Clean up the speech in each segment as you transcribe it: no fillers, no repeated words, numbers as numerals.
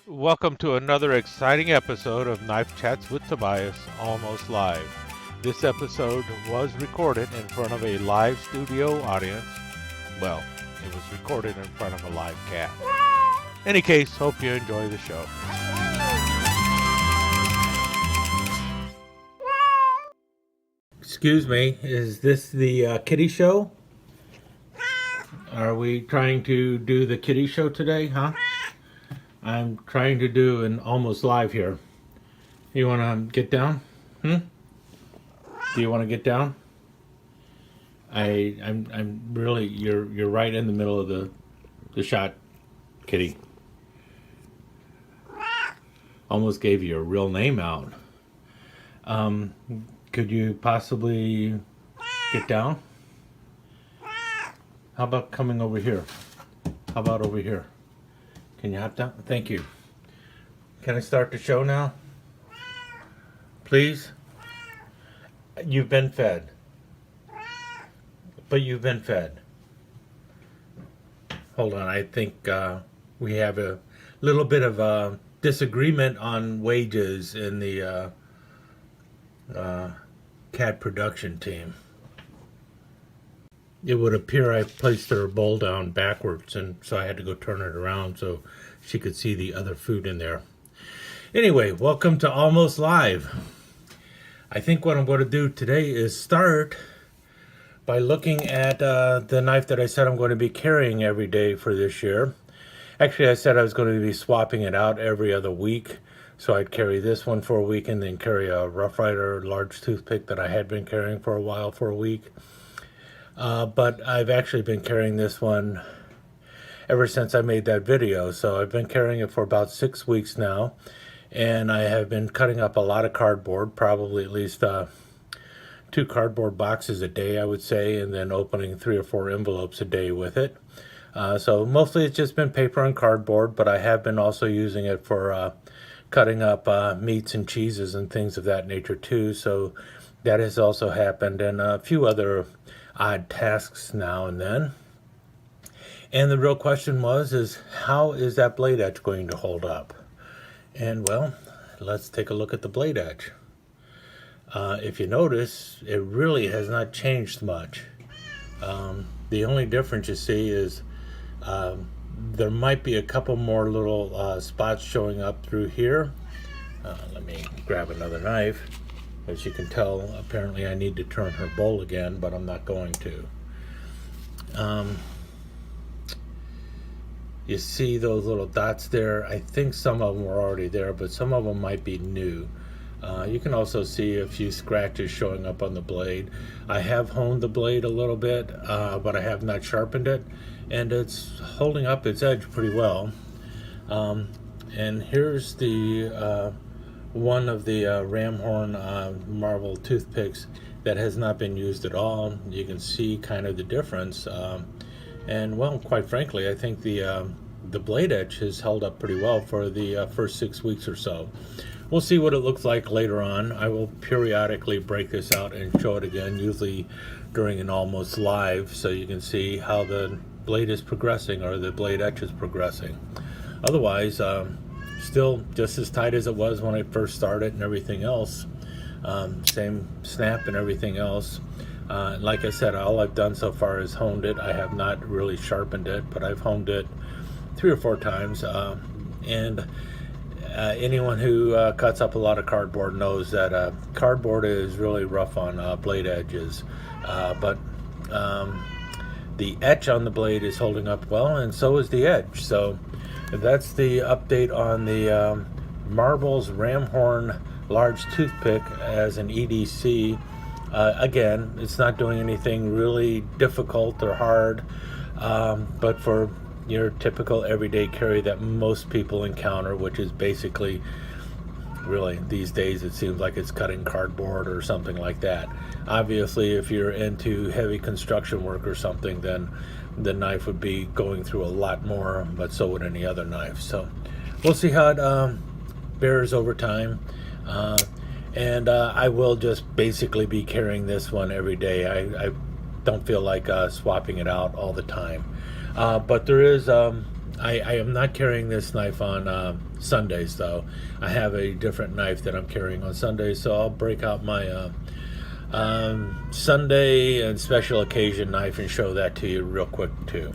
Welcome to another exciting episode of Knife Chats with Tobias, almost live. This episode was recorded in front of a live studio audience. Well, it was recorded in front of a live cat. Any case, hope you enjoy the show. Excuse me, is this the kitty show? Are we trying to do the kitty show today, huh? I'm trying to do an almost live here. You want to get down? Do you want to get down? I'm really, you're right in the middle of the shot, kitty. Almost gave you a real name out. Could you possibly get down? How about coming over here? How about over here? Can you hop down? Thank you. Can I start the show now? Please? You've been fed. But you've been fed. Hold on, I think we have a little bit of a disagreement on wages in the cat production team. It would appear I placed her bowl down backwards, and so I had to go turn it around so she could see the other food in there. Anyway, welcome to Almost Live. I think what I'm going to do today is start by looking at the knife that I said I'm going to be carrying every day for this year. Actually, I said I was going to be swapping it out every other week. So I'd carry this one for a week and then carry a Rough Ryder large toothpick that I had been carrying for a while for a week. But I've actually been carrying this one ever since I made that video. So I've been carrying it for about 6 weeks now. And I have been cutting up a lot of cardboard, probably at least 2 cardboard boxes a day, I would say, and then opening 3 or 4 envelopes a day with it. So mostly it's just been paper and cardboard, but I have been also using it for cutting up meats and cheeses and things of that nature too. So that has also happened, and a few other odd tasks now and then. And the real question is how is that blade edge going to hold up? And well, let's take a look at the blade edge. If you notice, it really has not changed much. The only difference you see is there might be a couple more little spots showing up through here. Let me grab another knife. As you can tell, apparently I need to turn her bowl again, but I'm not going to. You see those little dots there? I think some of them were already there, but some of them might be new. You can also see a few scratches showing up on the blade. I have honed the blade a little bit, but I have not sharpened it, and it's holding up its edge pretty well. And here's the one of the ram horn marble toothpicks that has not been used at all. You can see kind of the difference, and well, quite frankly, I think the blade edge has held up pretty well for the first 6 weeks or so. We'll see what it looks like later on. I will periodically break this out and show it again, usually during an almost live, so you can see how the blade is progressing, or the blade edge is progressing. Otherwise, still just as tight as it was when I first started and everything else. Same snap and everything else. Like I said, all I've done so far is honed it. I have not really sharpened it, but I've honed it 3 or 4 times. Anyone who cuts up a lot of cardboard knows that cardboard is really rough on blade edges. But the etch on the blade is holding up well, and so is the edge. So that's the update on the Marbles Ramhorn large toothpick as an EDC. Again, it's not doing anything really difficult or hard, but for your typical everyday carry that most people encounter, which is basically, really these days it seems like it's cutting cardboard or something like that. Obviously, if you're into heavy construction work or something, then the knife would be going through a lot more, but so would any other knife. So we'll see how it bears over time. And I will just basically be carrying this one every day. I don't feel like swapping it out all the time. But there is I am not carrying this knife on Sundays, though. I have a different knife that I'm carrying on Sundays, so I'll break out my Sunday and special occasion knife and show that to you real quick, too.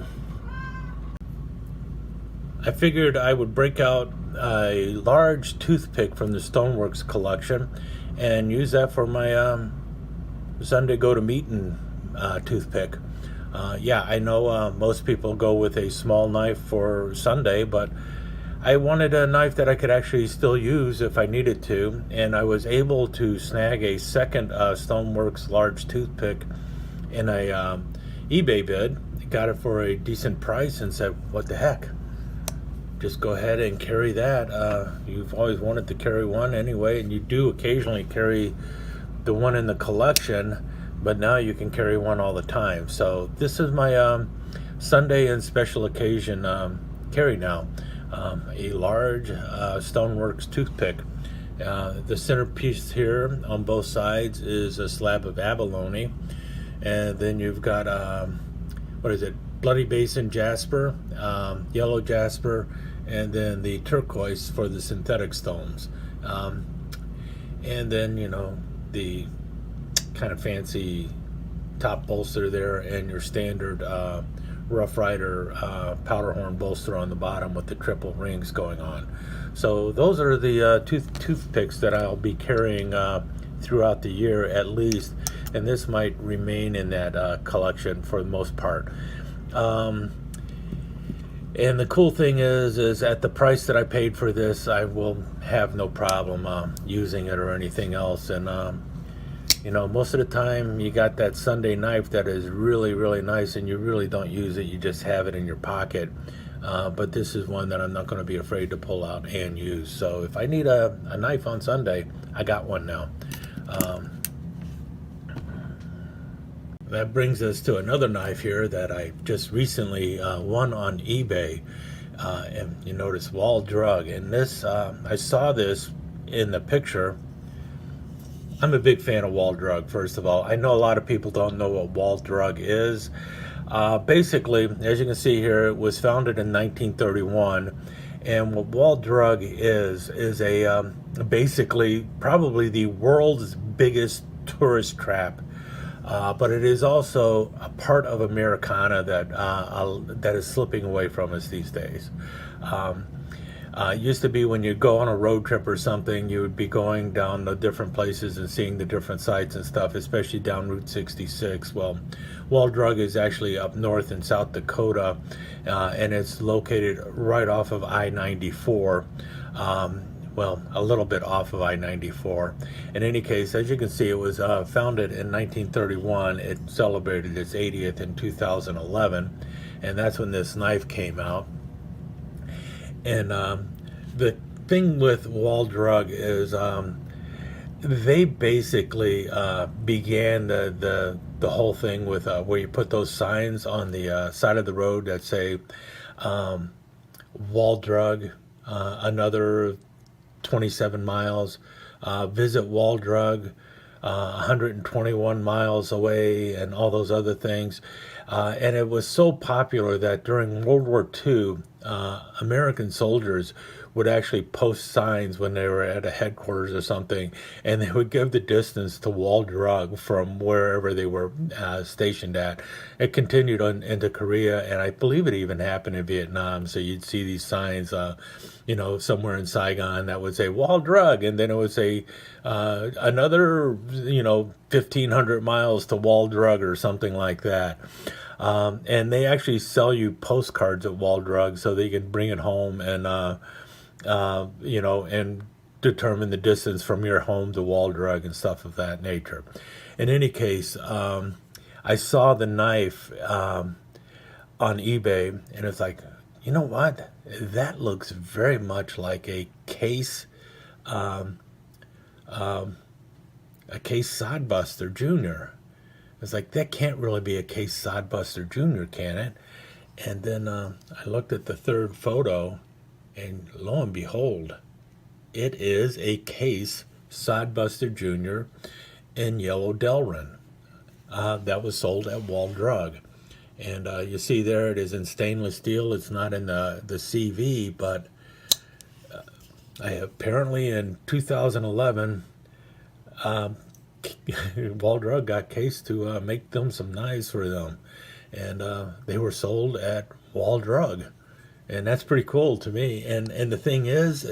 I figured I would break out a large toothpick from the Stoneworks collection and use that for my Sunday go-to-meeting toothpick. Yeah, I know most people go with a small knife for Sunday, but I wanted a knife that I could actually still use if I needed to, and I was able to snag a second Stoneworks large toothpick in a eBay bid. Got it for a decent price and said, what the heck? Just go ahead and carry that. You've always wanted to carry one anyway, and you do occasionally carry the one in the collection, but now you can carry one all the time. So this is my Sunday and special occasion carry now. A large Stoneworks toothpick. The centerpiece here on both sides is a slab of abalone, and then you've got what is it? Bloody Basin jasper, yellow jasper, and then the turquoise for the synthetic stones. And then, you know, the kind of fancy top bolster there, and your standard Rough Ryder powder horn bolster on the bottom with the triple rings going on. So those are the toothpicks that I'll be carrying throughout the year at least, and this might remain in that collection for the most part. And the cool thing is at the price that I paid for this, I will have no problem using it or anything else. And you know, most of the time you got that Sunday knife that is really, really nice, and you really don't use it. You just have it in your pocket. But this is one that I'm not going to be afraid to pull out and use. So if I need a knife on Sunday, I got one now. That brings us to another knife here that I just recently won on eBay. And you notice Wall Drug. And this, I saw this in the picture. I'm a big fan of Wall Drug, first of all. I know a lot of people don't know what Wall Drug is. Basically, as you can see here, it was founded in 1931. And what Wall Drug is a basically probably the world's biggest tourist trap. But it is also a part of Americana that is slipping away from us these days. It used to be when you'd go on a road trip or something, you would be going down the different places and seeing the different sites and stuff, especially down Route 66. Well, Wall Drug is actually up north in South Dakota, and it's located right off of I-94. Well, a little bit off of I-94. In any case, as you can see, it was founded in 1931. It celebrated its 80th in 2011, and that's when this knife came out. And the thing with Wall Drug is they basically began the whole thing with where you put those signs on the side of the road that say Wall Drug, another 27 miles, visit Wall Drug, 121 miles away, and all those other things. And it was so popular that during World War II, American soldiers would actually post signs when they were at a headquarters or something, and they would give the distance to Wall Drug from wherever they were stationed at. It continued on into Korea, and I believe it even happened in Vietnam. So you'd see these signs, you know, somewhere in Saigon that would say Wall Drug, and then it would say another, you know, 1,500 miles to Wall Drug or something like that. And they actually sell you postcards at Wall Drug so they can bring it home and you know, and determine the distance from your home to Wall Drug and stuff of that nature. In any case, I saw the knife on eBay, and it's like, you know what? That looks very much like a case Sodbuster Jr. It's like, that can't really be a case Sodbuster Jr., can it? And then I looked at the third photo, and lo and behold, it is a case Sodbuster Jr. in yellow Delrin that was sold at Wall Drug. And you see there it is in stainless steel. It's not in the CV, but apparently in 2011, Wall Drug got Case to make them some knives for them, and they were sold at Wall Drug, and that's pretty cool to me. And the thing is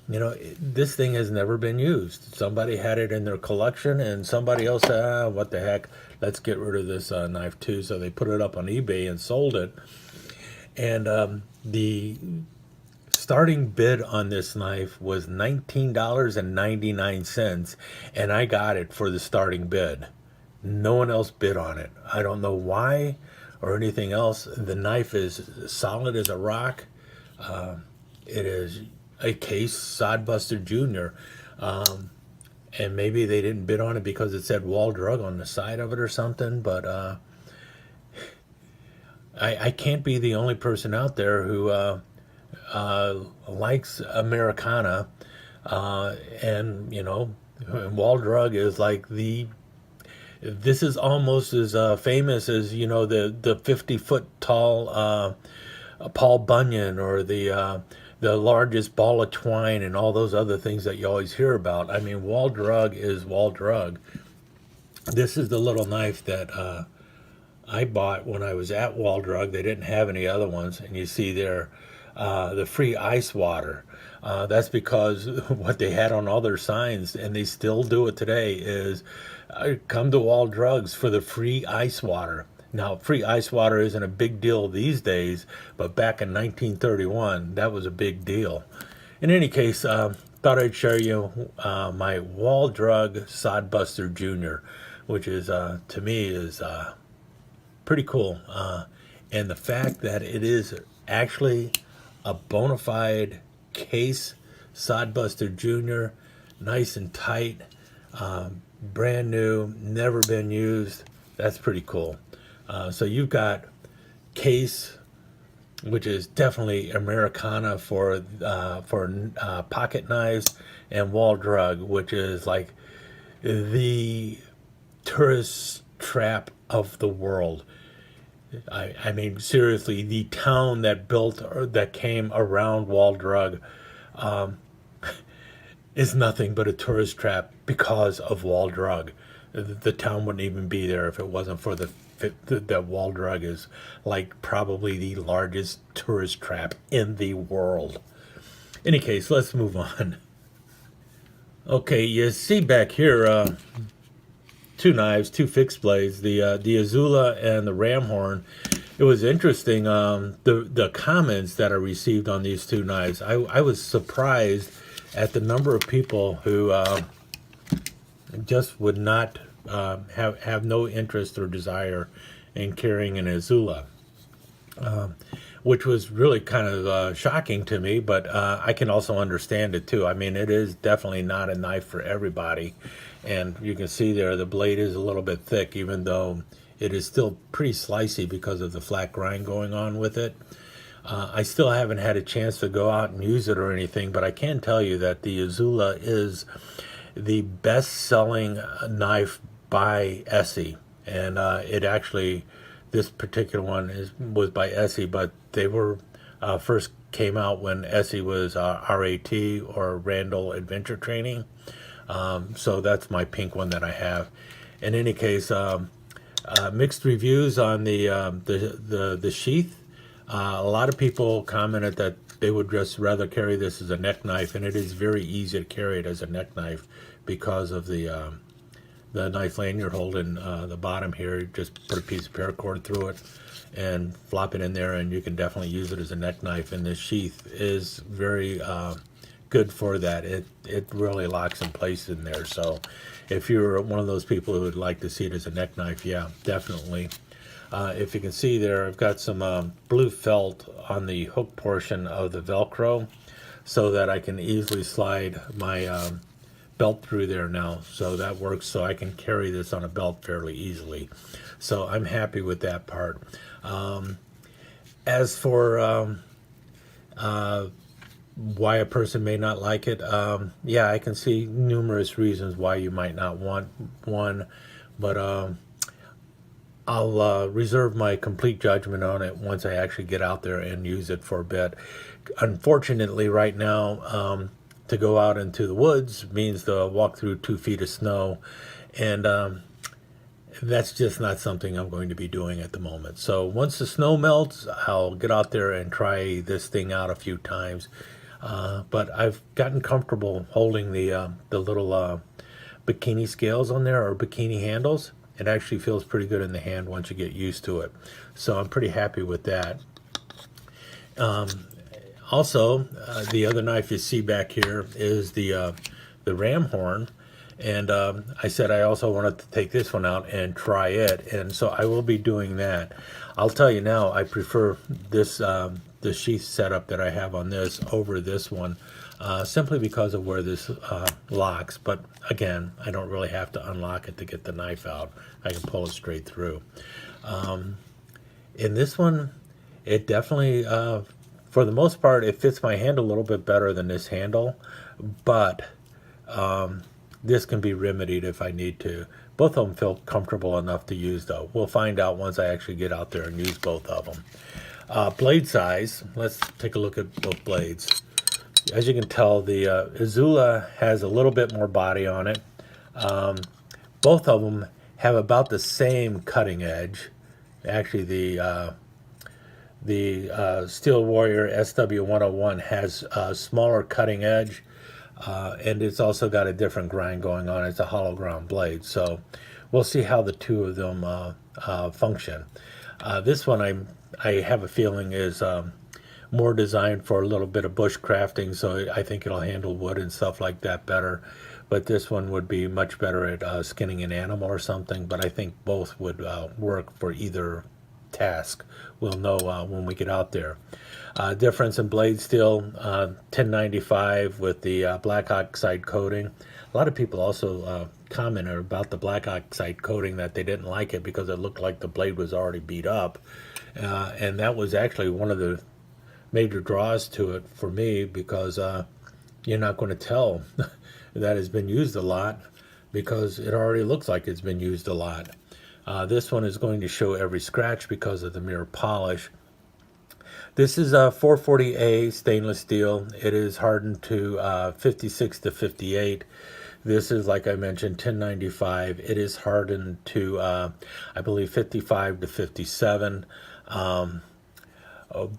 this thing has never been used. Somebody had it in their collection, and somebody else said, what the heck, let's get rid of this knife too. So they put it up on eBay and sold it. And the starting bid on this knife was $19.99, and I got it for the starting bid. No one else bid on it. I don't know why or anything else. The knife is solid as a rock. It is a Case Sodbuster Jr. And maybe they didn't bid on it because it said Wall Drug on the side of it or something, but I can't be the only person out there who likes Americana, and Wall Drug is like this is almost as famous as the 50-foot tall Paul Bunyan, or the largest ball of twine, and all those other things that you always hear about. I mean, Wall Drug is Wall Drug. This is the little knife that I bought when I was at Wall Drug. They didn't have any other ones, and you see there the free ice water. That's because what they had on all their signs, and they still do it today, is come to Wall Drugs for the free ice water. Now, free ice water isn't a big deal these days, but back in 1931, that was a big deal. In any case, thought I'd share you my Wall Drug Sodbuster Jr., which is, to me, is pretty cool. And the fact that it is actually a bona fide Case Sodbuster Jr., nice and tight, brand new, never been used, that's pretty cool. So you've got Case, which is definitely Americana for pocket knives, and Wall Drug, which is like the tourist trap of the world. I mean, seriously, the town that built or that came around Wall Drug is nothing but a tourist trap because of Wall Drug. The town wouldn't even be there if it wasn't for that Wall Drug is like probably the largest tourist trap in the world. Any case, let's move on. Okay, you see back here two knives, two fixed blades, the Azula and the Ram Horn. It was interesting, the comments that I received on these two knives. I was surprised at the number of people who just would not have no interest or desire in carrying an Azula, which was really kind of shocking to me, but I can also understand it too. I mean, it is definitely not a knife for everybody, and you can see there the blade is a little bit thick, even though it is still pretty slicey because of the flat grind going on with it. I still haven't had a chance to go out and use it or anything, but I can tell you that the Azula is the best-selling knife by ESEE, and it actually, this particular one was by ESEE, but they were first came out when ESEE was RAT, or Randall Adventure Training. So that's my pink one that I have. In any case, mixed reviews on the sheath. A lot of people commented that they would just rather carry this as a neck knife, and it is very easy to carry it as a neck knife because of the knife lanyard holding the bottom here. Just put a piece of paracord through it and flop it in there, and you can definitely use it as a neck knife. And this sheath is very good for that. It really locks in place in there. So if you're one of those people who would like to see it as a neck knife, yeah, definitely. If you can see there, I've got some blue felt on the hook portion of the Velcro so that I can easily slide my belt through there now. So that works, so I can carry this on a belt fairly easily. So I'm happy with that part. As for why a person may not like it, yeah, I can see numerous reasons why you might not want one, but I'll reserve my complete judgment on it once I actually get out there and use it for a bit. Unfortunately, right now, to go out into the woods means to walk through 2 feet of snow, and that's just not something I'm going to be doing at the moment. So once the snow melts, I'll get out there and try this thing out a few times. But I've gotten comfortable holding the little bikini scales on there, or bikini handles. It actually feels pretty good in the hand once you get used to it. So I'm pretty happy with that. Also, the other knife you see back here is the ram horn. And I said I also wanted to take this one out and try it. And so I will be doing that. I'll tell you now, I prefer this the sheath setup that I have on this over this one, simply because of where this locks. But again, I don't really have to unlock it to get the knife out. I can pull it straight through. In this one, it definitely, for the most part, it fits my hand a little bit better than this handle, but this can be remedied if I need to. Both of them feel comfortable enough to use, though. We'll find out once I actually get out there and use both of them. Blade size, let's take a look at both blades. As you can tell, the Izula has a little bit more body on it. Both of them have about the same cutting edge. Actually, the Steel Warrior SW101 has a smaller cutting edge, and it's also got a different grind going on. It's a hollow ground blade, so we'll see how the two of them function. This one I have a feeling is more designed for a little bit of bush crafting, so I think it'll handle wood and stuff like that better. But this one would be much better at skinning an animal or something, but I think both would work for either task. We'll know when we get out there. Difference in blade steel, 1095 with the black oxide coating. A lot of people also commented about the black oxide coating, that they didn't like it because it looked like the blade was already beat up. And that was actually one of the major draws to it for me, because you're not going to tell that it's been used a lot, because it already looks like it's been used a lot. This one is going to show every scratch because of the mirror polish. This is a 440A stainless steel. It is hardened to 56 to 58. This is, like I mentioned, 1095. It is hardened to, I believe, 55 to 57.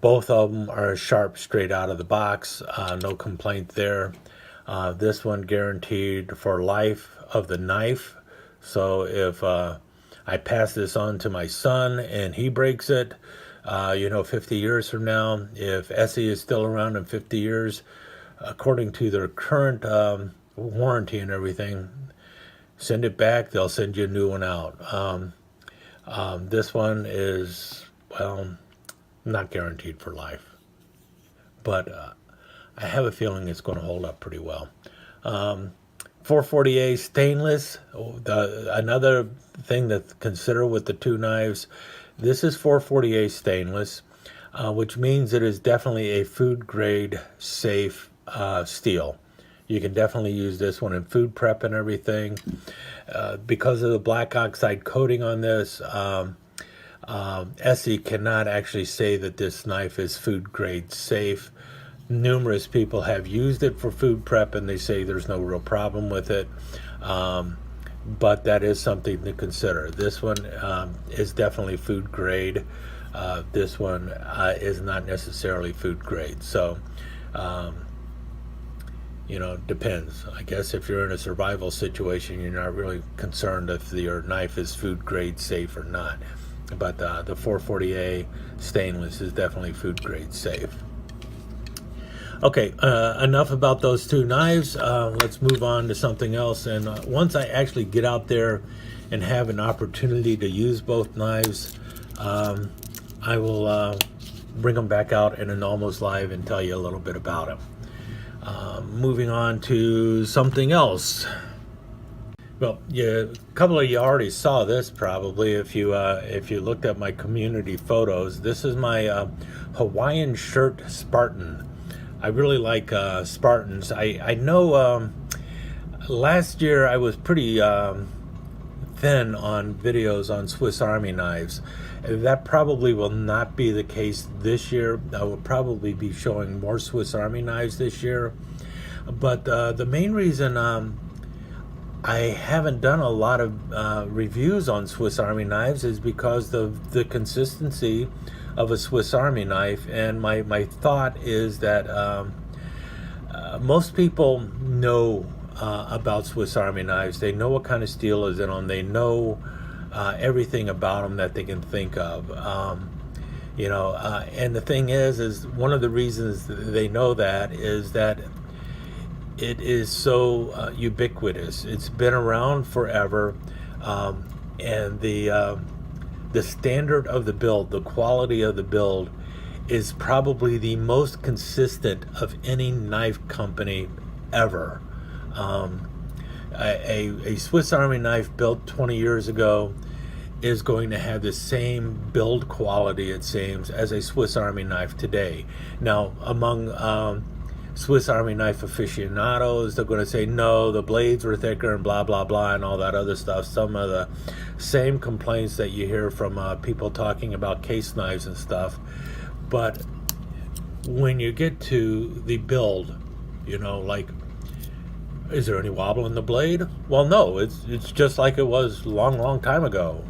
Both of them are sharp straight out of the box. No complaint there. This one guaranteed for life of the knife. So if I pass this on to my son and he breaks it, 50 years from now, if ESEE is still around in 50 years, according to their current warranty and everything, send it back, they'll send you a new one out. This one is, well, not guaranteed for life, but I have a feeling it's going to hold up pretty well. 440A stainless. Another thing to consider with the two knives, this is 440A stainless, which means it is definitely a food grade safe steel. You can definitely use this one in food prep and everything. Because of the black oxide coating on this, ESEE cannot actually say that this knife is food grade safe. Numerous people have used it for food prep and they say there's no real problem with it, but that is something to consider. This one is definitely food grade. This one is not necessarily food grade, so depends. I guess if you're in a survival situation, you're not really concerned if your knife is food grade safe or not, but the 440A stainless is definitely food grade safe. Okay, enough about those two knives. Let's move on to something else. And once I actually get out there and have an opportunity to use both knives, I will bring them back out in an Almost Live and tell you a little bit about them. Moving on to something else. Well, a couple of you already saw this probably if you looked at my community photos. This is my Hawaiian shirt Spartan. I really like Spartans. I know last year I was pretty thin on videos on Swiss Army knives. That probably will not be the case this year. I will probably be showing more Swiss Army knives this year. But the main reason I haven't done a lot of reviews on Swiss Army knives is because of the consistency of a Swiss Army knife. And my thought is that most people know about Swiss Army knives. They know what kind of steel is in them. They know everything about them that they can think of. And the thing is one of the reasons they know that is that it is so ubiquitous. It's been around forever, and the standard of the build, the quality of the build, is probably the most consistent of any knife company ever. A Swiss Army knife built 20 years ago is going to have the same build quality, it seems, as a Swiss Army knife today. Now, among Swiss Army knife aficionados, they're going to say, no, the blades were thicker and blah, blah, blah, and all that other stuff. Some of the same complaints that you hear from people talking about case knives and stuff. But when you get to the build, like, is there any wobble in the blade? Well, no, it's just like it was long time ago.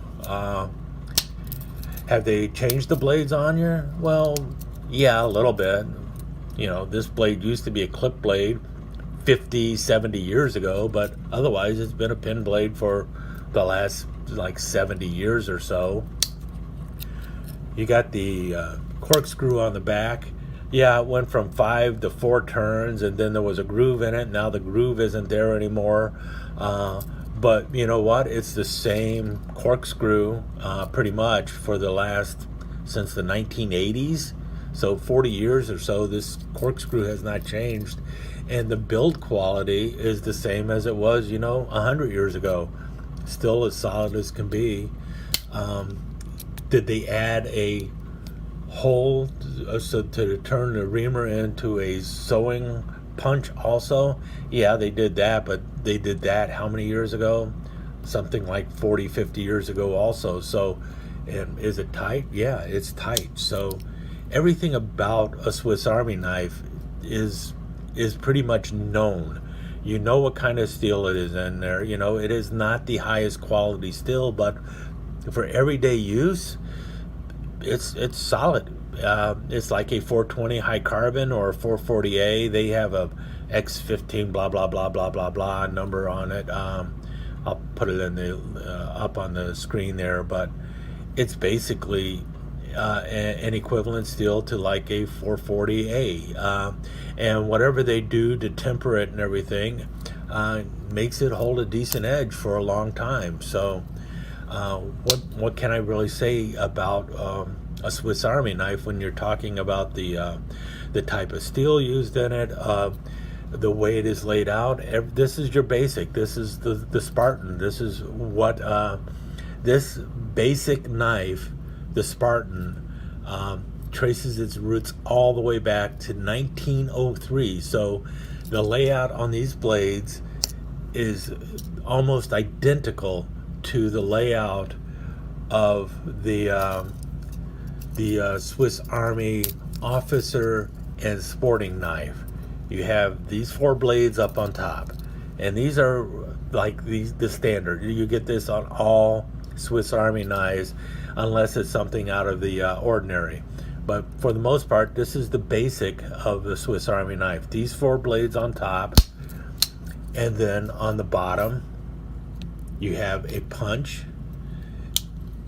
Have they changed the blades on you? Well, yeah, a little bit. This blade used to be a clip blade 50, 70 years ago, but otherwise it's been a pin blade for the last like 70 years or so. You got the corkscrew on the back. Yeah, it went from 5 to 4 turns, and then there was a groove in it. Now the groove isn't there anymore. But you know what? It's the same corkscrew pretty much for since the 1980s. So 40 years or so, this corkscrew has not changed. And the build quality is the same as it was, 100 years ago. Still as solid as can be. Did they add a hole so to turn the reamer into a sewing punch also? Yeah, they did that, but they did that how many years ago? Something like 40, 50 years ago also. So, and is it tight? Yeah, it's tight. So everything about a Swiss Army knife is pretty much known. You know what kind of steel it is in there. It is not the highest quality steel, but for everyday use, it's solid. It's like a 420 high carbon or a 440A. They have a X15 blah blah blah blah blah blah number on it. I'll put it in the up on the screen there, but it's basically an equivalent steel to like a 440A, and whatever they do to temper it and everything makes it hold a decent edge for a long time. So what can I really say about a Swiss Army knife when you're talking about the type of steel used in it, the way it is laid out? This is your basic. This is the Spartan. This is what this basic knife, the Spartan, traces its roots all the way back to 1903. So the layout on these blades is almost identical to the layout of the Swiss Army officer and sporting knife. You have these 4 blades up on top, and these are like the standard. You get this on all Swiss Army knives unless it's something out of the ordinary. But for the most part, this is the basic of the Swiss Army knife. These 4 blades on top, and then on the bottom you have a punch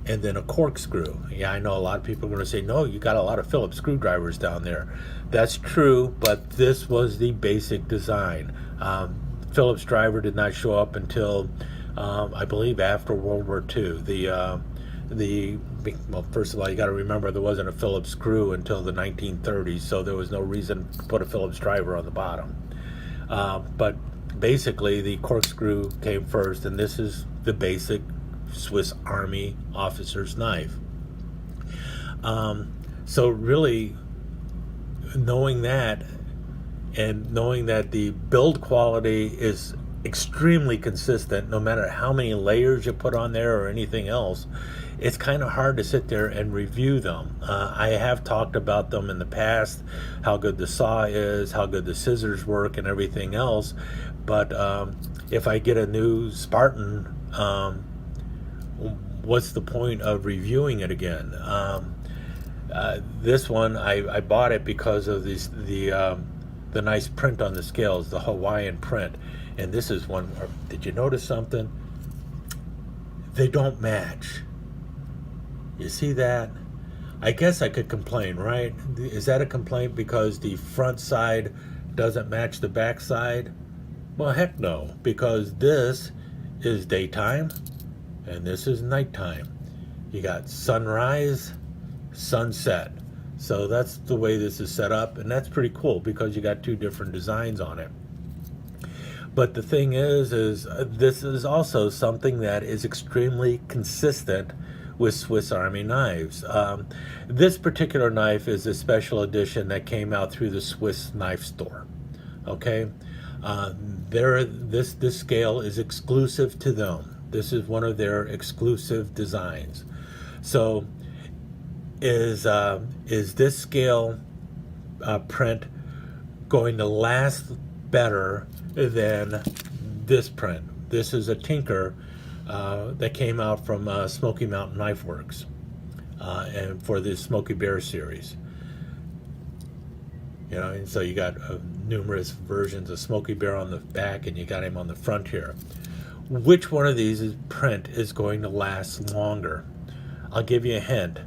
and then a corkscrew. Yeah, I know a lot of people are going to say, no, you got a lot of Phillips screwdrivers down there. That's true, but this was the basic design. Phillips driver did not show up until I believe after World War II. Well, first of all, you got to remember there wasn't a Phillips screw until the 1930s, so there was no reason to put a Phillips driver on the bottom. But basically, the corkscrew came first, and this is the basic Swiss Army officer's knife. So really, knowing that, and knowing that the build quality is extremely consistent no matter how many layers you put on there or anything else. It's kind of hard to sit there and review them. I have talked about them in the past, how good the saw is, how good the scissors work, and everything else. But if I get a new Spartan, what's the point of reviewing it again? This one, I bought it because of the nice print on the scales, the Hawaiian print. And this is one where, did you notice something? They don't match. You see that? I guess I could complain, right? Is that a complaint because the front side doesn't match the back side? Well, heck no, because this is daytime and this is nighttime. You got sunrise, sunset. So that's the way this is set up, and that's pretty cool because you got two different designs on it. But the thing is this is also something that is extremely consistent with Swiss Army knives. This particular knife is a special edition that came out through the Swiss knife store. Okay, this scale is exclusive to them. This is one of their exclusive designs. So, is this scale print going to last better than this print? This is a Tinker that came out from Smoky Mountain Knife Works, and for the Smoky Bear series. You know, and so you got numerous versions of Smoky Bear on the back, and you got him on the front here. Which one of these print is going to last longer? I'll give you a hint.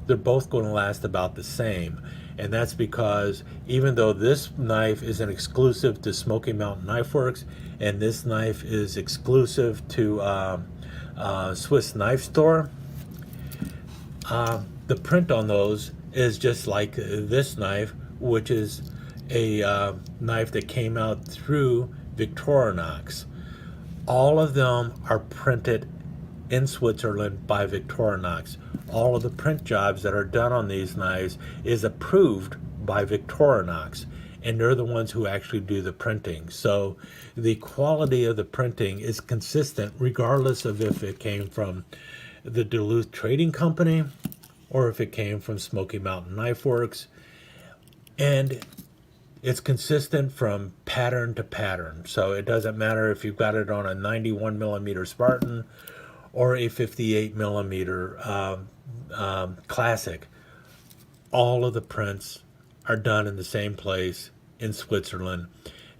They're both going to last about the same. And that's because even though this knife is an exclusive to Smoky Mountain Knife Works, and this knife is exclusive to Swiss Knife Store, the print on those is just like this knife, which is a knife that came out through Victorinox. All of them are printed in Switzerland by Victorinox. All of the print jobs that are done on these knives is approved by Victorinox, and they're the ones who actually do the printing. So the quality of the printing is consistent regardless of if it came from the Duluth Trading Company or if it came from Smoky Mountain Knife Works. And it's consistent from pattern to pattern. So it doesn't matter if you've got it on a 91 millimeter Spartan or a 58 millimeter Classic. All of the prints are done in the same place in Switzerland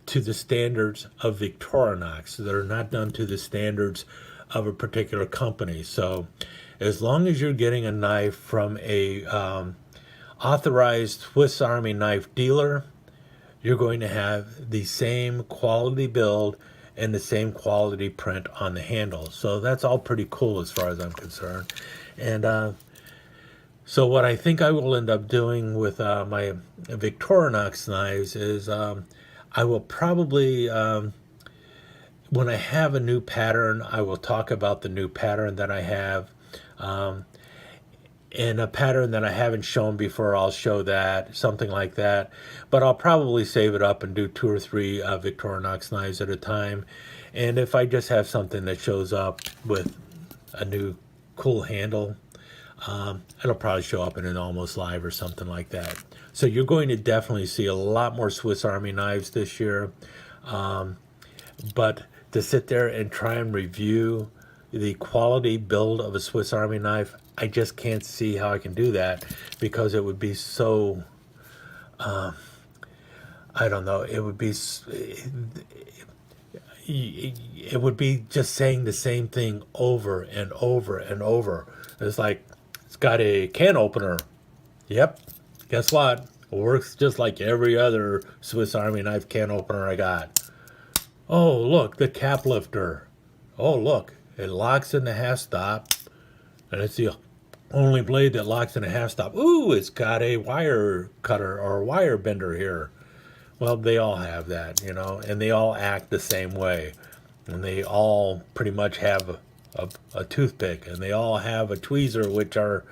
to the standards of Victorinox. They're not done to the standards of a particular company. So as long as you're getting a knife from a authorized Swiss Army knife dealer, you're going to have the same quality build and the same quality print on the handle. So that's all pretty cool as far as I'm concerned. And so what I think I will end up doing with my Victorinox knives is I will probably, when I have a new pattern, I will talk about the new pattern that I have. And a pattern that I haven't shown before, I'll show that, something like that. But I'll probably save it up and do 2 or 3 Victorinox knives at a time. And if I just have something that shows up with a new cool handle, it'll probably show up in an Almost Live or something like that. So you're going to definitely see a lot more Swiss Army knives this year. But to sit there and try and review the quality build of a Swiss Army knife, I just can't see how I can do that, because it would be so, I don't know, it would be just saying the same thing over and over and over. It's like, it's got a can opener. Yep, guess what? It works just like every other Swiss Army knife can opener I got. Oh, look, the cap lifter. Oh, look, it locks in the half stop, and it's the only blade that locks in a half stop. Ooh, it's got a wire cutter or wire bender here. Well, they all have that, you know, and they all act the same way. And they all pretty much have a toothpick, and they all have a tweezer, which are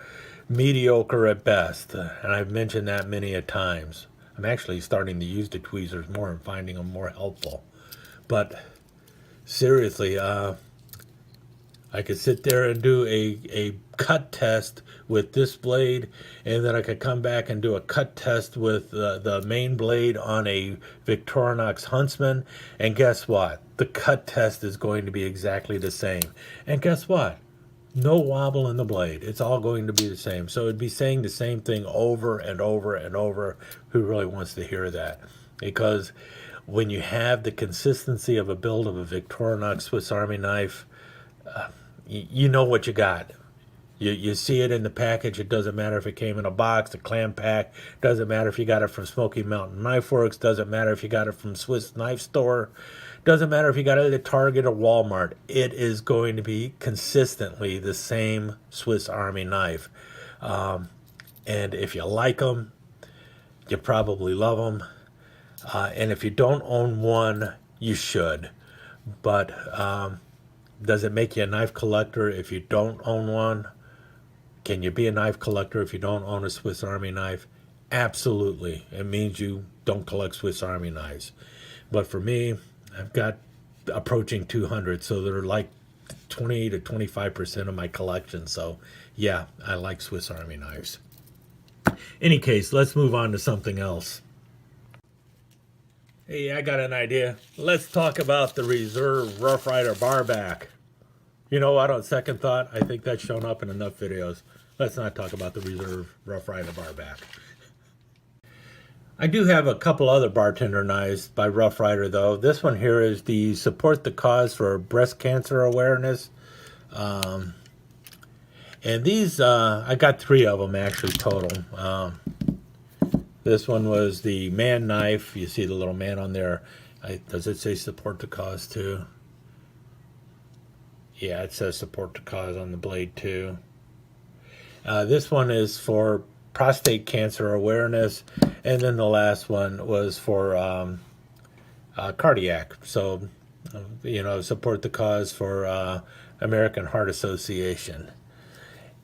mediocre at best. And I've mentioned that many a times. I'm actually starting to use the tweezers more and finding them more helpful. But seriously, I could sit there and do a cut test with this blade, and then I could come back and do a cut test with the main blade on a Victorinox Huntsman, and guess what? The cut test is going to be exactly the same. And guess what? No wobble in the blade. It's all going to be the same. So it'd be saying the same thing over and over and over. Who really wants to hear that? Because when you have the consistency of a build of a Victorinox Swiss Army knife, you know what you got. You see it in the package. It doesn't matter if it came in a box, a clam pack. Doesn't matter if you got it from Smoky Mountain Knife Works. Doesn't matter if you got it from Swiss Knife Store. Doesn't matter if you got it at Target or Walmart. It is going to be consistently the same Swiss Army knife. And if you like them, you probably love them. And if you don't own one, you should. But does it make you a knife collector if you don't own one? Can you be a knife collector if you don't own a Swiss Army knife? Absolutely. It means you don't collect Swiss Army knives. But for me, I've got approaching 200, so they're like 20 to 25% of my collection. So yeah, I like Swiss Army knives. Any case, let's move on to something else. Hey, I got an idea. Let's talk about the Reserve Rough Rider barback. You know what, on second thought, I think that's shown up in enough videos. Let's not talk about the Reserve Rough Rider barback. I do have a couple other bartender knives by Rough Rider, though. This one here is the Support the Cause for Breast Cancer Awareness. And these, I got 3 of them actually total. This one was the man knife. You see the little man on there. Does it say Support the Cause too? Yeah, it says Support the Cause on the blade too. This one is for prostate cancer awareness, and then the last one was for cardiac. So, you know, Support the Cause for American Heart Association.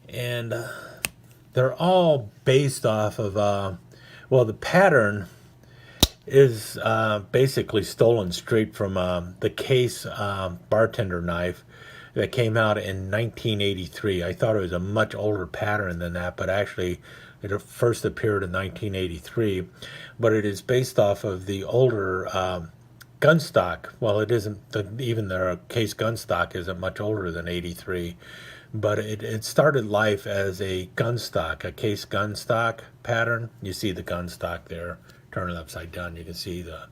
And they're all based off of, well, the pattern is basically stolen straight from the Case bartender knife that came out in 1983. I thought it was a much older pattern than that, but actually it first appeared in 1983. But it is based off of the older gun stock. Well, it isn't, even their Case gun stock isn't much older than 83. But it started life as a gun stock, a Case gun stock pattern. You see the gun stock there, turn it upside down. You can see the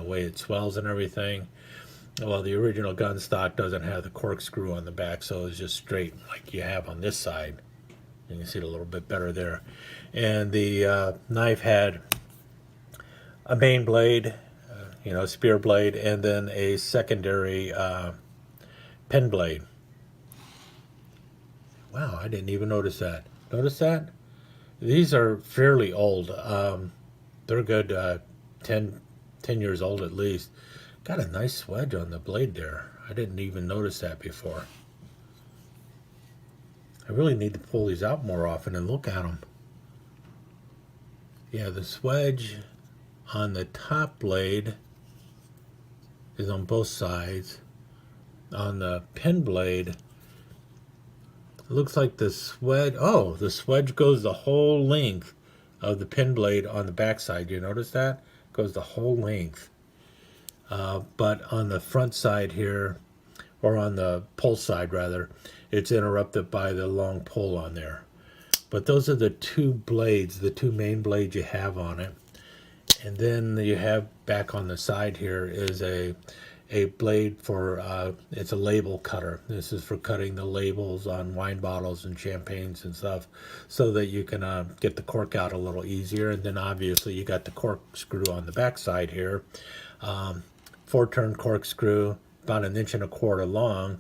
way it swells and everything. Well, the original gun stock doesn't have the corkscrew on the back, so it's just straight like you have on this side. You can see it a little bit better there. And the knife had a main blade, you know, spear blade, and then a secondary pen blade. Wow, I didn't even notice that. Notice that? These are fairly old. They're good 10 years old at least. Got a nice swedge on the blade there. I didn't even notice that before. I really need to pull these out more often and look at them. Yeah, the swedge on the top blade is on both sides. On the pen blade, it looks like the swedge, oh, the swedge goes the whole length of the pen blade on the back side. You notice that? Goes the whole length. But on the front side here, or on the pull side rather, it's interrupted by the long pull on there. But those are the 2 blades, the 2 main blades you have on it. And then you have back on the side here is a blade for, it's a label cutter. This is for cutting the labels on wine bottles and champagnes and stuff, so that you can get the cork out a little easier. And then obviously you got the corkscrew on the back side here. 4-turn corkscrew, about 1.25 inches long,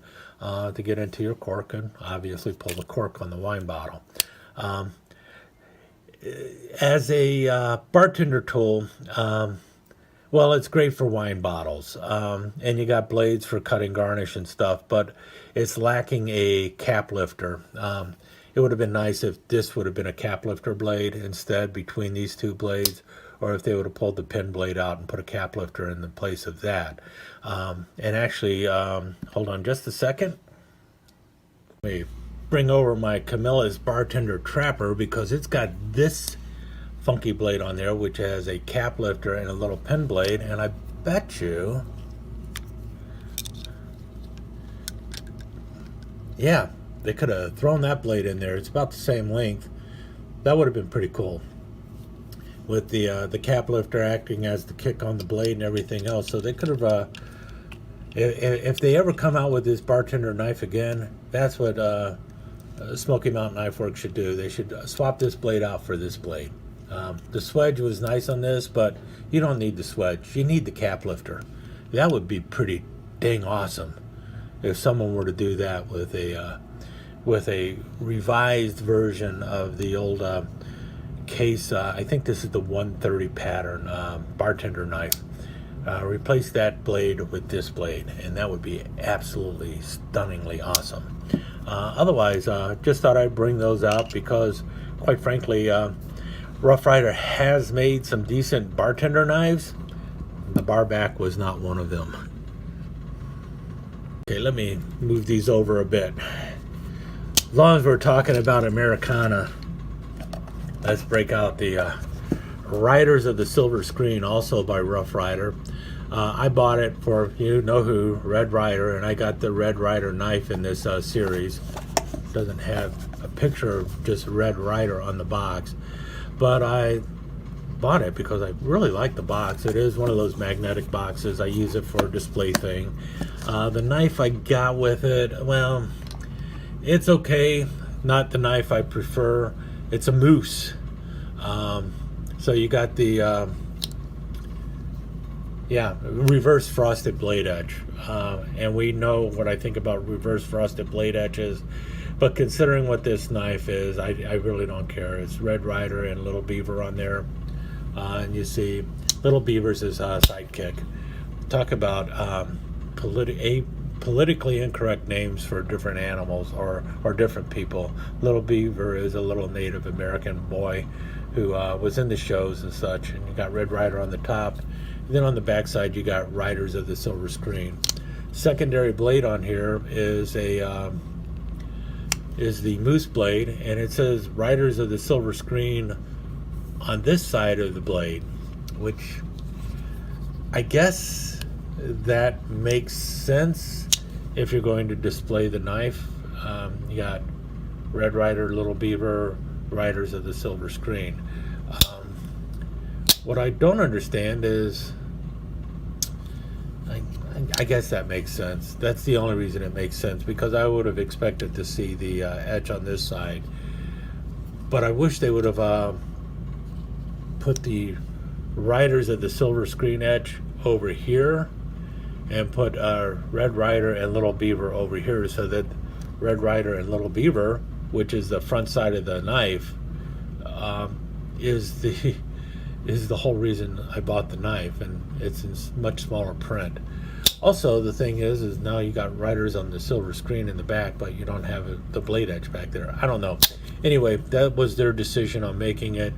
to get into your cork and obviously pull the cork on the wine bottle. As a bartender tool, well, it's great for wine bottles, and you got blades for cutting garnish and stuff, but it's lacking a cap lifter. It would have been nice if this would have been a cap lifter blade instead between these 2 blades, or if they would have pulled the pen blade out and put a cap lifter in the place of that. And actually, hold on just a second. Let me bring over my Camilla's Bartender Trapper, because it's got this funky blade on there, which has a cap lifter and a little pen blade, and I bet you, yeah, they could have thrown that blade in there. It's about the same length. That would have been pretty cool, with the cap lifter acting as the kick on the blade and everything else. So they could have, if they ever come out with this bartender knife again, that's what Smoky Mountain Knife Works should do. They should swap this blade out for this blade. The swedge was nice on this, but you don't need the swedge. You need the cap lifter. That would be pretty dang awesome if someone were to do that with a revised version of the old case. I think this is the 130 pattern bartender knife. Replace that blade with this blade, and that would be absolutely stunningly awesome. Otherwise, just thought I'd bring those out because, quite frankly, Rough Ryder has made some decent bartender knives. The barback was not one of them. Okay, let me move these over a bit. As long as we're talking about Americana, let's break out the Riders of the Silver Screen, also by Rough Ryder. I bought it for, you know who, Red Ryder, and I got the Red Ryder knife in this series. Doesn't have a picture of just Red Ryder on the box, but I bought it because I really like the box. It is one of those magnetic boxes. I use it for a display thing. The knife I got with it, well, it's okay. Not the knife I prefer. It's a moose. So you got the reverse frosted blade edge, and we know what I think about reverse frosted blade edges, but considering what this knife is, I really don't care. It's Red Ryder and Little Beaver on there, and you see Little Beaver's his sidekick. Talk about politically incorrect names for different animals or different people. Little Beaver is a little Native American boy who was in the shows and such, and you got Red Ryder on the top. Then on the back side you got Riders of the Silver Screen. Secondary blade on here is the moose blade, and it says Riders of the Silver Screen on this side of the blade, which I guess that makes sense if you're going to display the knife. You got Red Ryder, Little Beaver, Riders of the Silver Screen. What I don't understand is, I guess that makes sense. That's the only reason it makes sense, because I would have expected to see the edge on this side. But I wish they would have put the Riders of the Silver Screen edge over here and put Red Ryder and Little Beaver over here, so that Red Ryder and Little Beaver, which is the front side of the knife, is the whole reason I bought the knife, and it's in much smaller print. Also, the thing is now you got Riders on the Silver Screen in the back, but you don't have the blade edge back there. I don't know. Anyway, that was their decision on making it.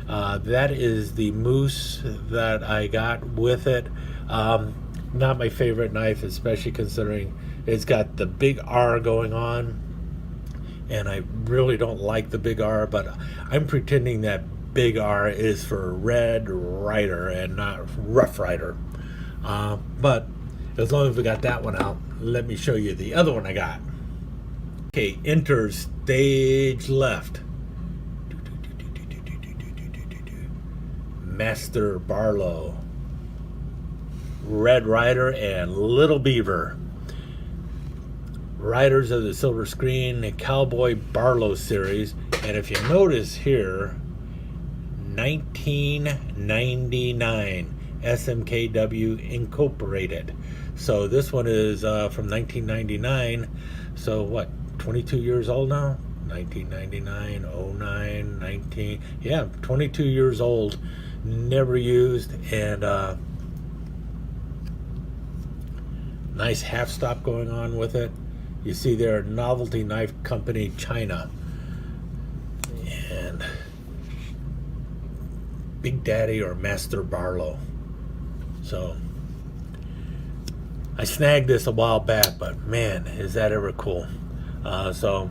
That is the moose that I got with it. Not my favorite knife, especially considering it's got the big R going on, and I really don't like the big R, but I'm pretending that big R is for Red Ryder and not Rough Ryder. But as long as we got that one out, let me show you the other one I got. Okay, enter stage left. Master Barlow, Red Ryder and Little Beaver. Riders of the Silver Screen, the Cowboy Barlow series. And if you notice here, 1999 SMKW Incorporated. So this one is from 1999. So what, 22 years old now? 1999, 09, 19. Yeah, 22 years old. Never used, and nice half stop going on with it. You see there, Novelty Knife Company, China. And Big Daddy or Master Barlow. So I snagged this a while back, but man, is that ever cool. So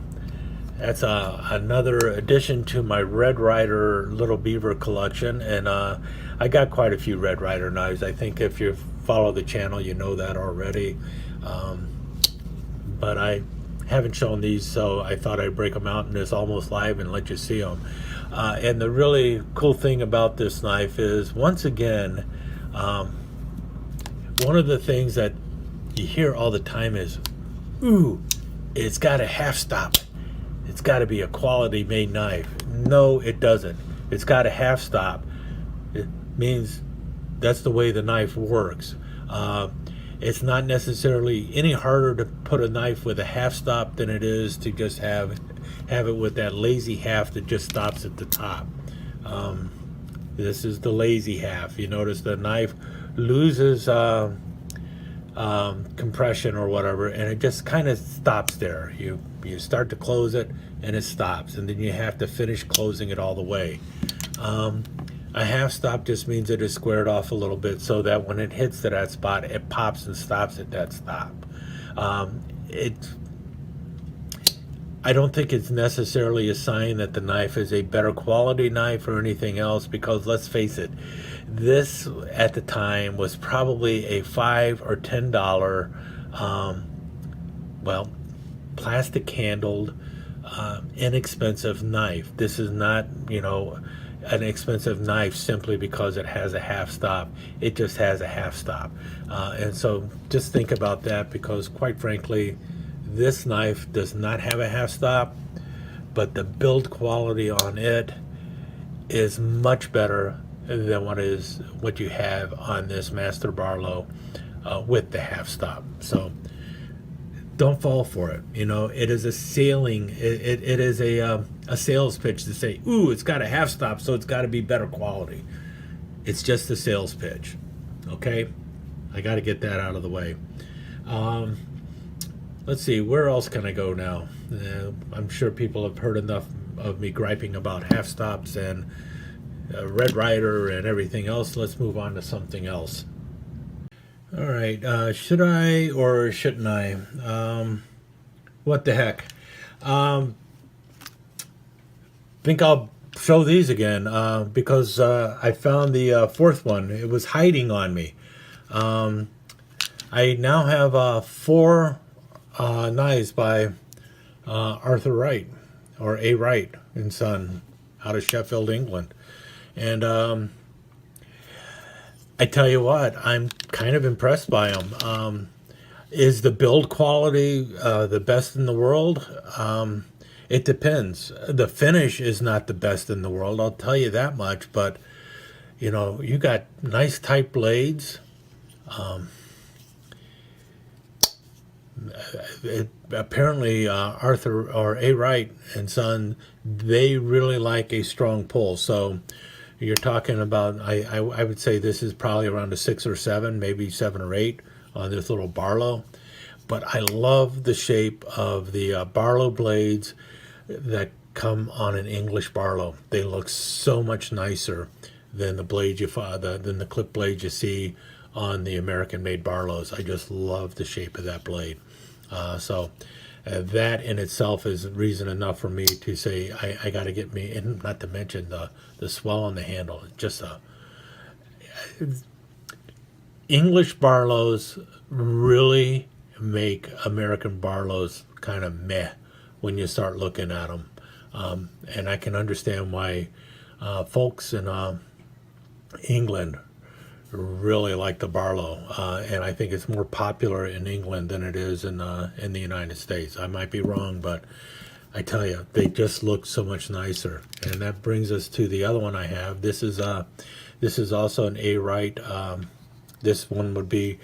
that's another addition to my Red Ryder Little Beaver collection, and I got quite a few Red Ryder knives. I think if you follow the channel, you know that already. But I haven't shown these, so I thought I'd break them out in this Almost Live and let you see them. And the really cool thing about this knife is, once again, one of the things that you hear all the time is, ooh, it's got a half stop. It's got to be a quality made knife. No, it doesn't. It's got a half stop. It means that's the way the knife works. It's not necessarily any harder to put a knife with a half stop than it is to just have it with that lazy half that just stops at the top. This is the lazy half. You notice the knife loses compression or whatever, and it just kind of stops there. You start to close it and it stops, and then you have to finish closing it all the way. A half stop just means it is squared off a little bit so that when it hits to that spot, it pops and stops at that stop. I don't think it's necessarily a sign that the knife is a better quality knife or anything else, because let's face it, this at the time was probably a $5 or $10 well, plastic handled inexpensive knife. This is not, you know, an expensive knife simply because it has a half stop. It just has a half stop. And so just think about that, because quite frankly, this knife does not have a half stop, but the build quality on it is much better than what you have on this Master Barlow with the half stop. So don't fall for it. You know, it is a sailing, it is a sales pitch to say, ooh, it's got a half stop, so it's got to be better quality. It's just a sales pitch. Okay, I got to get that out of the way. Let's see, where else can I go now? I'm sure people have heard enough of me griping about half stops and Red Ryder and everything else. Let's move on to something else. All right, should I or shouldn't I? What the heck? Think I'll show these again because I found the fourth one. It was hiding on me. I now have 4 knives by Arthur Wright, or A. Wright and Son, out of Sheffield, England. And I tell you what, I'm kind of impressed by them. Is the build quality the best in the world? It depends. The finish is not the best in the world, I'll tell you that much. But, you know, you got nice tight blades. Apparently Arthur or A. Wright and Son, they really like a strong pull. So you're talking about, I would say this is probably around a 6 or 7, maybe 7 or 8 on this little Barlow. But I love the shape of the Barlow blades that come on an English Barlow. They look so much nicer than the blade than the clip blades you see on the American-made Barlows. I just love the shape of that blade. So that in itself is reason enough for me to say I got to get me, and not to mention the swell on the handle. Just English Barlows really make American Barlows kind of meh when you start looking at them. And I can understand why folks in England really like the Barlow, and I think it's more popular in England than it is in the United States. I might be wrong, but I tell you, they just look so much nicer. And that brings us to the other one I have. This is also an A. Wright. This one would be,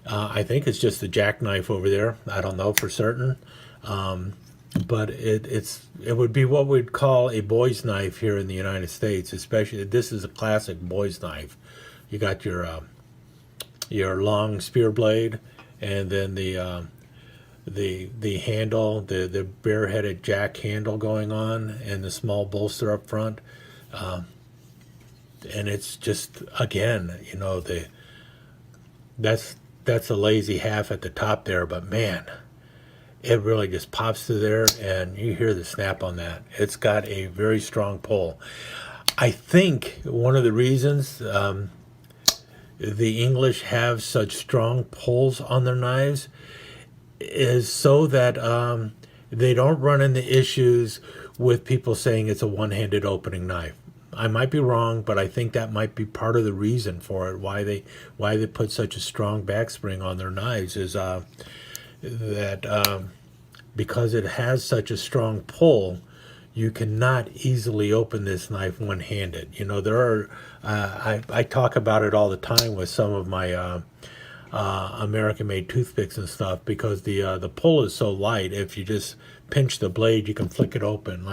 I think it's just the jackknife over there. I don't know for certain, but it would be what we'd call a boy's knife here in the United States. Especially, this is a classic boy's knife. You got your long spear blade, and then the handle, the bare-headed jack handle going on, and the small bolster up front. And it's just, again, you know, that's a lazy half at the top there, but man, it really just pops through there, and you hear the snap on that. It's got a very strong pull. I think one of the reasons the English have such strong pulls on their knives is so that they don't run into issues with people saying it's a one-handed opening knife. I might be wrong, but I think that might be part of the reason for it. Why they put such a strong backspring on their knives is that because it has such a strong pull, you cannot easily open this knife one-handed. You know, there are I talk about it all the time with some of my American-made toothpicks and stuff, because the pull is so light. If you just pinch the blade, you can flick it open.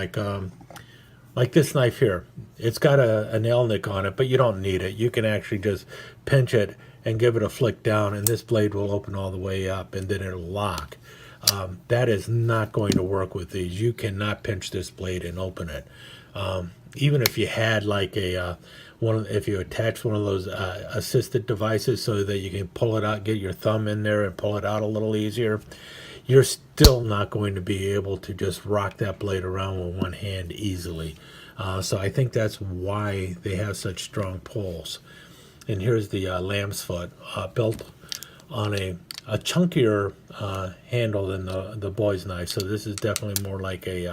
Like this knife here, it's got a nail nick on it, but you don't need it. You can actually just pinch it and give it a flick down, and this blade will open all the way up, and then it'll lock. That is not going to work with these. You cannot pinch this blade and open it. Even if you had like if you attach one of those assisted devices so that you can pull it out, get your thumb in there and pull it out a little easier, you're still not going to be able to just rock that blade around with one hand easily. So I think that's why they have such strong pulls. And here's the lamb's foot, built on a chunkier handle than the boy's knife. So this is definitely more like the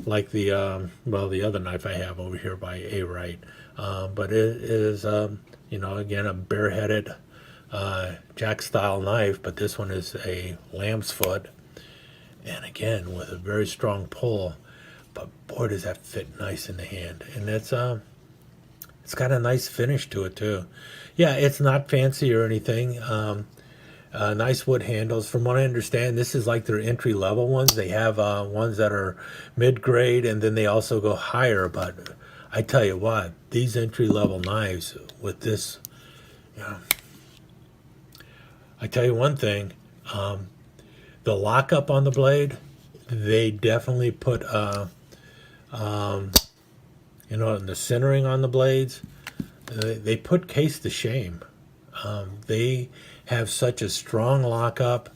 other knife I have over here by Wright. But it is, you know, again, a bareheaded jack style knife, but this one is a lamb's foot, and again with a very strong pull. But boy, does that fit nice in the hand, and it's got a nice finish to it too. Yeah, it's not fancy or anything. Nice wood handles. From what I understand, this is like their entry level ones. They have ones that are mid grade, and then they also go higher. But I tell you what, these entry level knives with this, you know, I tell you one thing, the lockup on the blade, they definitely put, you know, the centering on the blades, they put case to shame. They have such a strong lockup.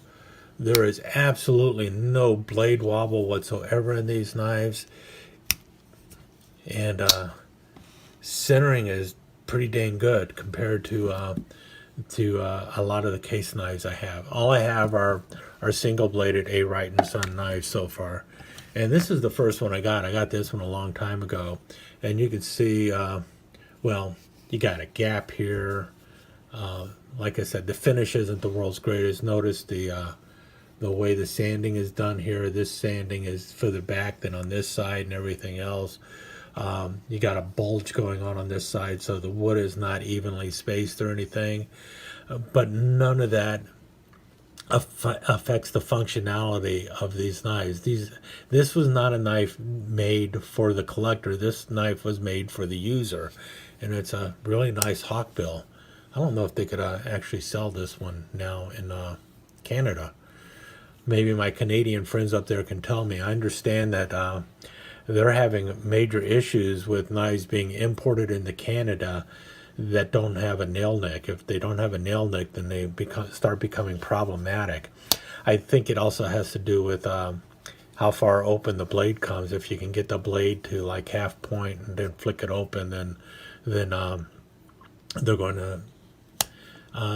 There is absolutely no blade wobble whatsoever in these knives, and centering is pretty dang good compared to a lot of the case knives I have. All I have are single-bladed Wright Son knives so far. And this is the first one I got. I got this one a long time ago. And you can see, well, you got a gap here. Like I said, the finish isn't the world's greatest. Notice the way the sanding is done here. This sanding is further back than on this side and everything else. You got a bulge going on this side, so the wood is not evenly spaced or anything, but none of that affects the functionality of these knives. This was not a knife made for the collector. This knife was made for the user, and it's a really nice hawkbill. I don't know if they could actually sell this one now in Canada. Maybe my Canadian friends up there can tell me. I understand that they're having major issues with knives being imported into Canada that don't have a nail nick. If they don't have a nail nick, then they start becoming problematic. I think it also has to do with how far open the blade comes. If you can get the blade to like half point and then flick it open, then they're going to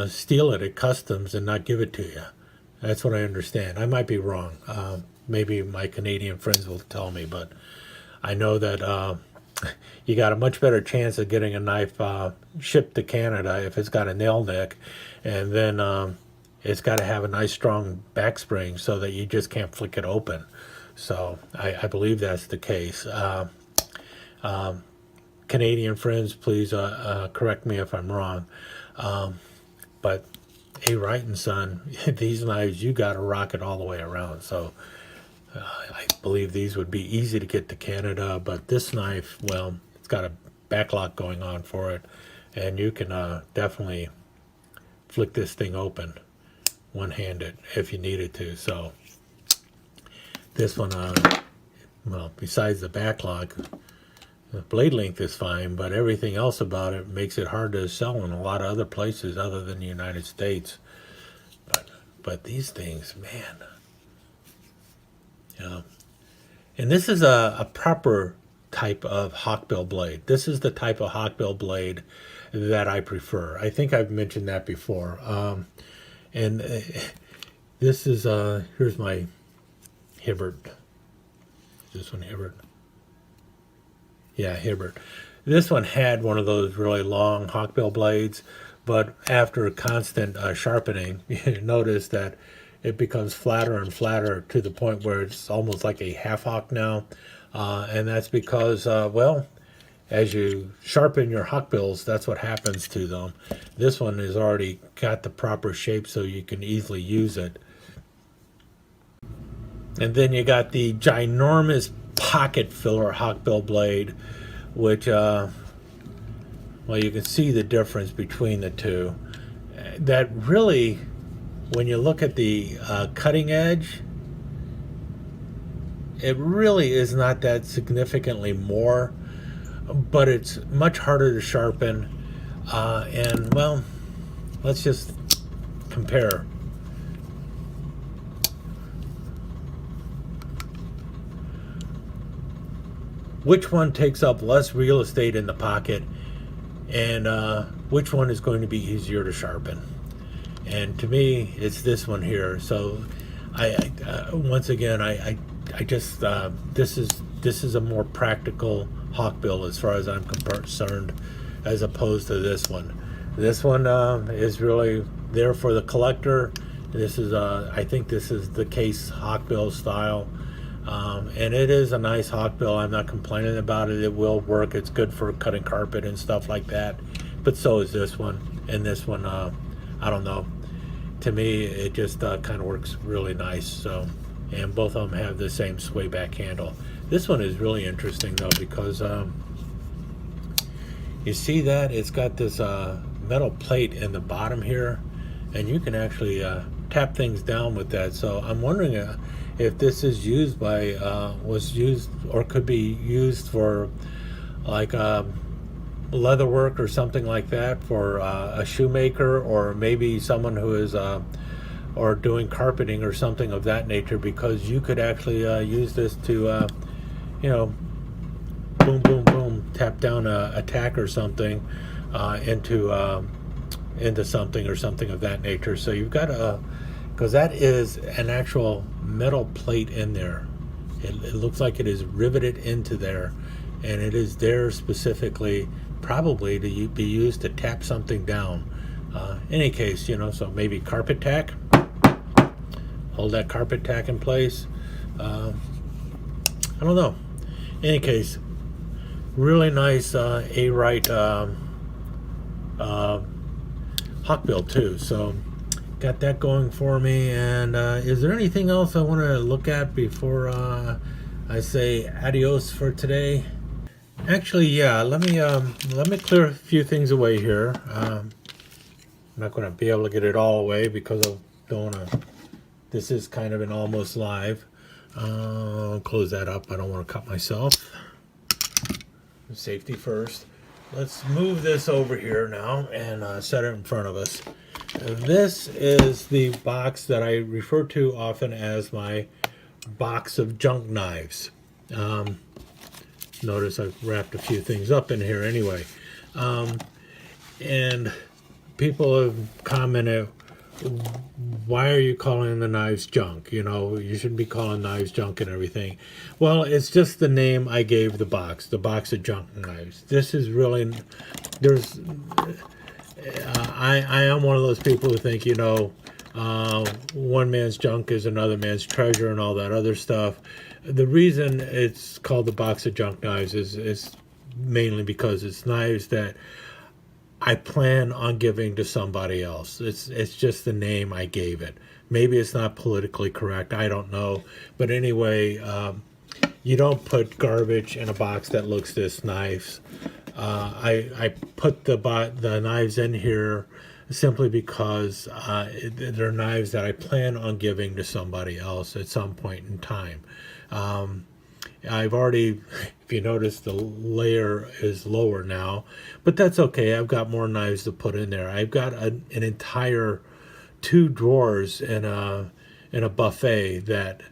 steal it at customs and not give it to you. That's what I understand. I might be wrong. Maybe my Canadian friends will tell me, but I know that you got a much better chance of getting a knife shipped to Canada if it's got a nail nick, and then it's got to have a nice strong backspring so that you just can't flick it open. So I believe that's the case. Canadian friends, please correct me if I'm wrong. But Wright Son, these knives, you got to rock it all the way around. So I believe these would be easy to get to Canada, but this knife, well, it's got a backlock going on for it, and you can definitely flick this thing open one-handed if you needed to. So this one, well, besides the backlock, The blade length is fine, but everything else about it makes it hard to sell in a lot of other places other than the United States. But these things, man. Yeah. And this is a proper type of hawkbill blade. This is the type of hawkbill blade that I prefer. I think I've mentioned that before. And this is, here's my Hibbert. This one Hibbert. Yeah, Hibbert. This one had one of those really long hawkbill blades, but after constant sharpening, you notice that it becomes flatter and flatter to the point where it's almost like a half hawk now. And that's because, well, as you sharpen your hawkbills, that's what happens to them. This one has already got the proper shape so you can easily use it. And then you got the ginormous pocket filler hawkbill blade, which, well, you can see the difference between the two. That really, when you look at the cutting edge, it really is not that significantly more, but it's much harder to sharpen. And, well, let's just compare. Which one takes up less real estate in the pocket, and which one is going to be easier to sharpen? And to me, it's this one here. So, once again, I just this is a more practical hawkbill as far as I'm concerned, as opposed to this one. This one is really there for the collector. This is I think this is the case hawkbill style. And it is a nice hawkbill. I'm not complaining about it. It will work. It's good for cutting carpet and stuff like that. But so is this one. And this one, I don't know. To me, it just kind of works really nice. So, and both of them have the same sway back handle. This one is really interesting though, because you see that it's got this metal plate in the bottom here, and you can actually tap things down with that. So I'm wondering if this is used by was used or could be used for like leather work or something like that, for a shoemaker, or maybe someone who is or doing carpeting or something of that nature, because you could actually use this to you know, boom boom boom, tap down a tack or something into something or something of that nature. So you've got a, because that is an actual metal plate in there. It looks like it is riveted into there, and it is there specifically probably to be used to tap something down. Any case, you know, so maybe carpet tack, hold that carpet tack in place. I don't know. Any case, really nice Wright hawkbill too. So got that going for me. And is there anything else I want to look at before I say adios for today? Actually, yeah. Let me clear a few things away here. I'm not going to be able to get it all away because I don't want to. This is kind of an almost live. Close that up. I don't want to cut myself. Safety first. Let's move this over here now and set it in front of us. This is the box that I refer to often as my box of junk knives. Notice I've wrapped a few things up in here anyway. And people have commented, why are you calling the knives junk? You know, you shouldn't be calling knives junk and everything. Well, it's just the name I gave the box of junk knives. This is really, there's, I am one of those people who think, you know, one man's junk is another man's treasure and all that other stuff. The reason it's called the box of junk knives is mainly because it's knives that I plan on giving to somebody else. It's just the name I gave it. Maybe it's not politically correct. I don't know. But anyway, you don't put garbage in a box that looks this nice. I put the knives in here simply because they're knives that I plan on giving to somebody else at some point in time. I've already, if you notice, the layer is lower now, but that's okay. I've got more knives to put in there. I've got an entire 2 drawers in a buffet that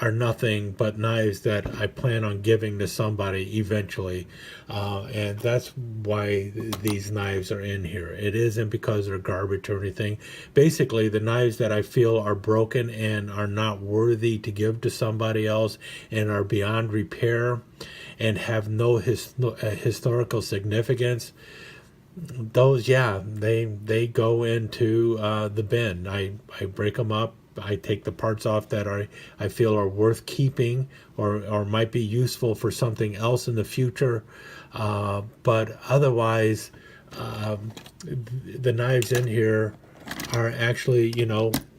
are nothing but knives that I plan on giving to somebody eventually, and that's why these knives are in here. It isn't because they're garbage or anything. Basically, the knives that I feel are broken and are not worthy to give to somebody else and are beyond repair and have no historical significance, those, yeah, they go into the bin. I break them up. I take the parts off that I feel are worth keeping or might be useful for something else in the future. But otherwise, the knives in here are actually,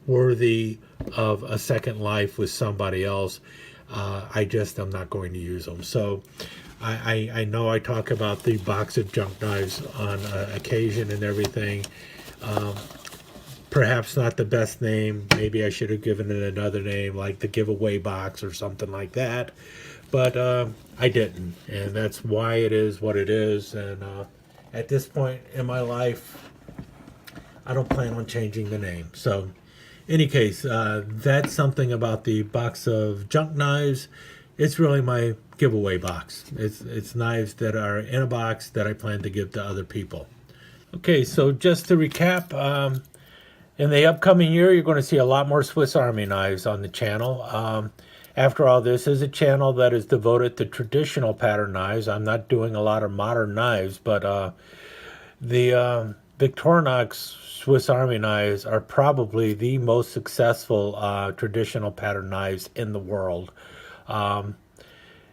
worthy of a second life with somebody else. I'm not going to use them. So I know I talk about the box of junk knives on occasion and everything. Perhaps not the best name. Maybe I should have given it another name, like the giveaway box or something like that. But I didn't, and that's why it is what it is. And at this point in my life, I don't plan on changing the name. So, any case, that's something about the box of junk knives. It's really my giveaway box. It's knives that are in a box that I plan to give to other people. Okay, so just to recap. In the upcoming year, you're going to see a lot more Swiss Army knives on the channel. After all, this is a channel that is devoted to traditional pattern knives. I'm not doing a lot of modern knives, but the Victorinox Swiss Army knives are probably the most successful traditional pattern knives in the world.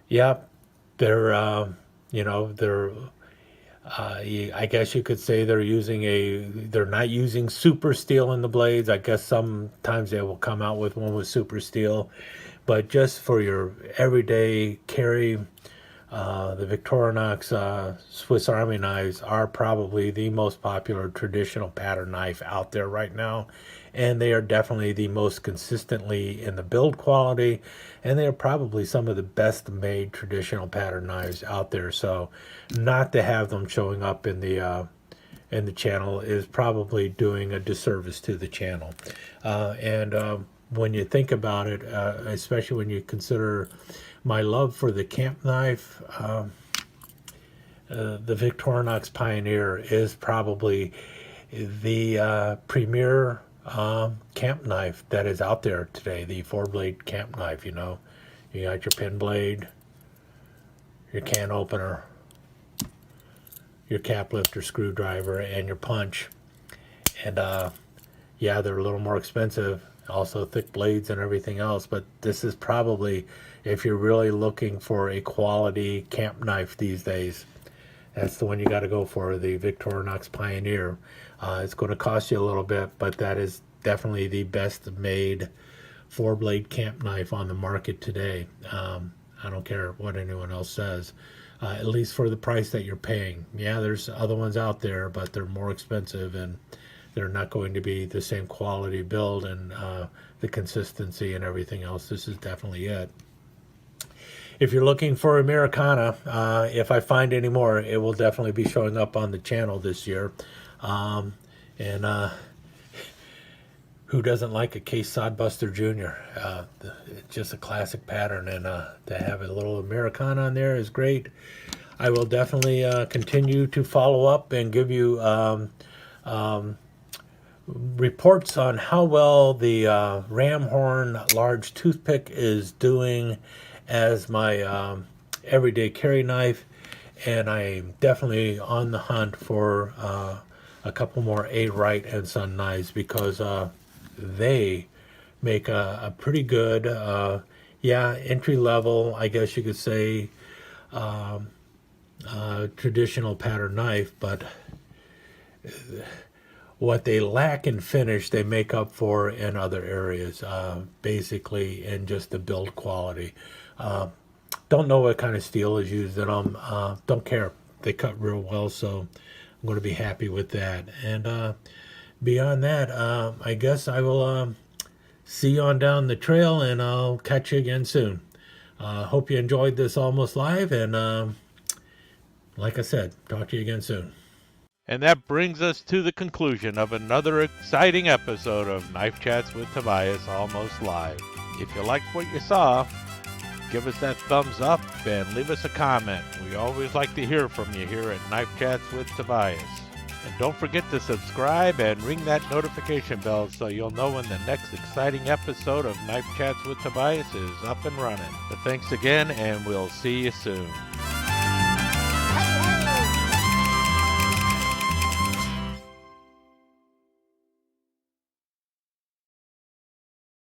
Yeah, they're, they're I guess you could say they're not using super steel in the blades. I guess sometimes they will come out with one with super steel, but just for your everyday carry, the Victorinox Swiss Army knives are probably the most popular traditional pattern knife out there right now, and they are definitely the most consistently in the build quality, and they are probably some of the best made traditional pattern knives out there. So not to have them showing up in the channel is probably doing a disservice to the channel. And when you think about it, especially when you consider my love for the camp knife, the Victorinox Pioneer is probably the premier camp knife that is out there today. The 4-blade camp knife. You got your pin blade, your can opener, your cap lifter, screwdriver, and your punch. And yeah, they're a little more expensive, also thick blades and everything else, but this is probably, if you're really looking for a quality camp knife these days, that's the one you got to go for, the Victorinox Pioneer. It's going to cost you a little bit, but that is definitely the best made 4-blade camp knife on the market today. I don't care what anyone else says, at least for the price that you're paying. Yeah, there's other ones out there, but they're more expensive and they're not going to be the same quality build and the consistency and everything else. This is definitely it. If you're looking for Americana, if I find any more, it will definitely be showing up on the channel this year. And who doesn't like a Case Sodbuster Jr.? It's just a classic pattern, and to have a little Americana on there is great. I will definitely continue to follow up and give you reports on how well the ram horn large toothpick is doing as my everyday carry knife, and I'm definitely on the hunt for a couple more Wright Son knives, because they make a pretty good entry level, I guess you could say, traditional pattern knife, but what they lack in finish, they make up for in other areas, basically in just the build quality. Don't know what kind of steel is used in them. Don't care. They cut real well, so I'm going to be happy with that. And beyond that, I guess I will see you on down the trail, and I'll catch you again soon. Hope you enjoyed this Almost Live, and like I said, talk to you again soon. And that brings us to the conclusion of another exciting episode of Knife Chats with Tobias Almost Live. If you liked what you saw, give us that thumbs up and leave us a comment. We always like to hear from you here at Knife Chats with Tobias. And don't forget to subscribe and ring that notification bell so you'll know when the next exciting episode of Knife Chats with Tobias is up and running. But thanks again, and we'll see you soon.